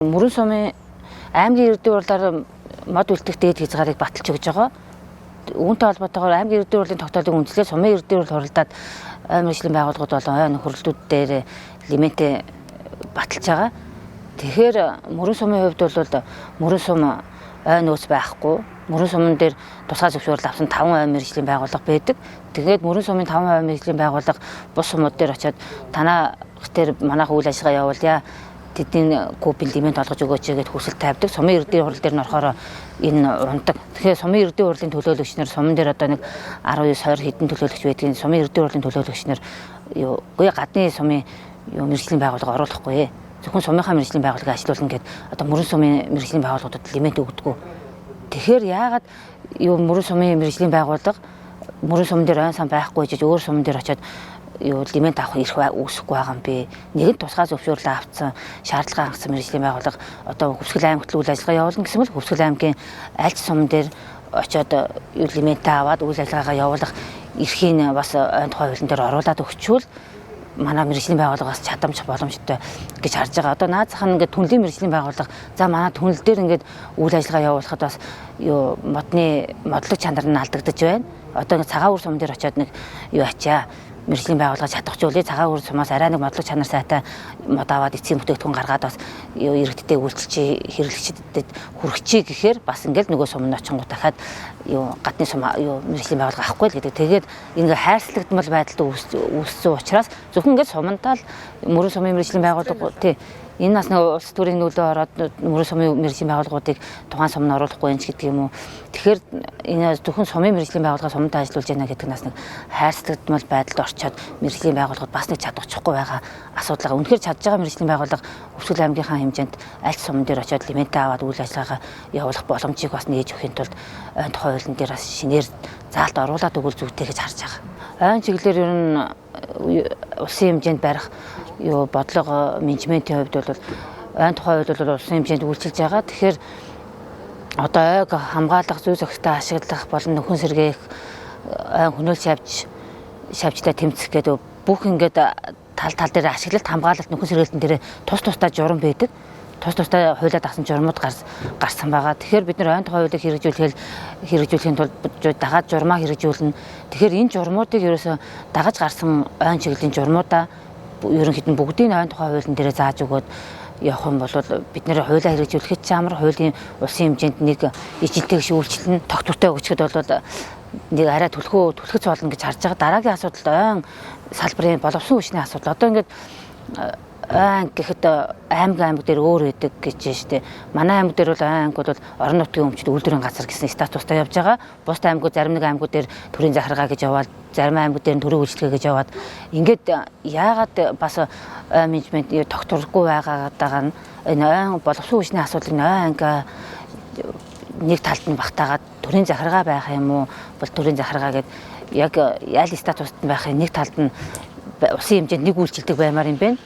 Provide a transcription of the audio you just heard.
Мөрөн сумын аймгийн иргэдийн урлаар мод үлдэх дээд хязгаарыг баталж өгж байгаа. Үүнтэй холбоотойгоор аймгийн иргэдийн урлын тогтоолыг үндэслээд сумын иргэдийн урл хуралдаад ой мэргэжлийн байгууллагууд болон ой нөхөрлөлтүүд дээр лимитээ баталж байгаа. Тэгэхээр мөрөн сумын хувьд бол мөрөн сум ой нөөц байхгүй. Мөрөн сумын дээр тусгай зөвшөөрөл авсан 5 ой мэргэжлийн байгууллага байдаг. Тэгээд мөрөн сумын 5 ой мэргэжлийн байгууллага бус сумууд дээр очиод танаа тэр манайх үйл ажиллагаа явуулъя. Тэдний купын лимит олгож өгөөч гэгээд хүсэл тавьдаг. Сумын иргэдийн хурал дээр нь орохоор энэ ундаг. Тэгэхээр сумын иргэдийн хурлын төлөөлөгч нар суман дээр одоо нэг 19-20 хэдэн төлөөлөгч байдгийн сумын иргэдийн хурлын төлөөлөгч нар үгүй гадны сумын мэргэжлийн байгууллага оруулахгүй. Зөвхөн сумынхаа мэргэжлийн байгууллагыг ажилуулна гэд одоо мөрөн сумын мэргэжлийн байгууллагуудад лимит өгдөггүй. Тэгэхээр яагаад мөрөн сумын мэргэжлийн байгууллага мөрөн суман дээр айн сан байхгүй гэж өөр суман дээр очиод лимит авах ирэх үүсэхгүй байгаа юм би. Нэгэн тусгай зөвшөөрөл авсан шаардлага хангасан мэргэжлийн байгууллага одоо Хөвсгөл аймагт үйл ажиллагаа явуулна гэсэн бол Хөвсгөл аймгийн аль ч суман дээр очиод лимитээ аваад үйл ажиллагаагаа явуулах эрхийг бас ойн тухай хуулийн дээр оруулаад өгчвөл манай мэргэжлийн байгууллагаас чадамж боломжтой гэж харж байгаа. Одоо наазах нь ингээд түнлийн мэргэжлийн байгууллага за манай түнэл дээр ингээд үйл ажиллагаа явуулахад бас модны модлог чанар нь алдагдаж байна. Одоо ингээд цагаан үр сум дээр очиод нэг ачаа мэргэжлийн байгууллага чадахжуулъя цагаан үр сумаас арай нэг модлог чанар сайтай мод аваад эцсийн бүтээгдэхүүн гаргаад бас иргэдтэй үйлчлэгчийн хэрэглэгчдэд хүргэчихье гэхээр бас ингээд нөгөө сум нь очингууд дахиад гадны сум мэргэжлийн байгууллага авахгүй л гэдэг. Тэгээд ингээ хайрцагтмал байдалд үүссэн учраас зөвхөн ингээд сумантаа л мөрөн сумын мэргэжлийн байгууллага тий энэ нас нэг улс төрийн нөлөө ороод мөрөн сумын мэргэжлийн байгууллагуудыг тухайн сумд оруулахгүй юм ч гэдэг юм уу. Тэгэхээр энэ зөвхөн сумын мэргэжлийн байгууллага сумтай ажиллаж байна гэдэг нас нэг хайрцагтмал байдалд орчоод мэргэжлийн байгууллагууд бас нэг чадварчихгүй байгаа асуудал. Үнэхээр чадж байгаа мэргэжлийн байгууллага Хөвсгөл аймгийнхаа хэмжээнд аль ч суман дээр очиод лимитээ аваад үйл ажиллагаа явуулах боломжийг бас нээж өгөхийн тулд ойн тухай хуулийн дээр бас шинээр заалт оруулаад өгвөл зүйтэй гэж харж байгаа. Ойн чиглэлээр ер нь улсын хэмжээнд барих бодлого менежментийн хувьд бол ойн тухай хууль бол улсын хэмжээнд үйлчилж байгаа. Тэгэхээр одоо ойг хамгаалах зүй зохистой ашиглах болон нөхөн сэргээх ойн хөнөөлж шавжтай тэмцэх гэдэг бүх ингээд тал дээр ашиглалт хамгаалалт нөхөн сэргээлтэн дээр тусдаа журам байдаг. Тусдаа хуулиад авсан журмууд гарсан байгаа. Тэгэхээр бид нар ойн тухай хуулийг хэрэгжүүлэхийн тулд дагаад журмаа хэрэгжүүлнэ. Тэгэхээр энэ журмуудыг ерөөсөө дагаж гарсан ойн чиглэлийн журмуудаа ерөнхийдөө бүгдийг ойн тухай хуулийн дээр зааж өгөөд явах юм бол бид нэр хуулиа хэрэгжүүлэхэд ч амар хуулийн улсын хэмжээнд нэг ижилтэйг шүүлчлэн тогтвортой өгчөд бол нэг арай түлхэц болно гэж харж байгаа. Дараагийн асуудал ойн салбарын боловсон хүчний асуудал. Одоо ингээд айн гэхэд аймаг дээр өөр байдаг гэж штэ. Манай аймаг дээр бол аймагуд бол орон нутгийн өмчт үйлдвэрийн газар гэсэн статустай явж байгаа. Бусад аймагуд зарим нэг аймагуд дээр төрийн захиргаа гэж яваад, зарим аймагуд дээр төрийн үйлчлэгээ гэж яваад ингээд яагаад бас менежмент тогтворгүй байгаадаа энэ айн боловсон хүчний асуудлыг аймаг нэг талд нь багтаагаад төрийн захиргаа байх юм уу? Бол төрийн захиргаа гэдэг яг аль статуст байх нэг талд нь улсын хэмжээнд нэг үйлчлдэг баймаар юм бэ.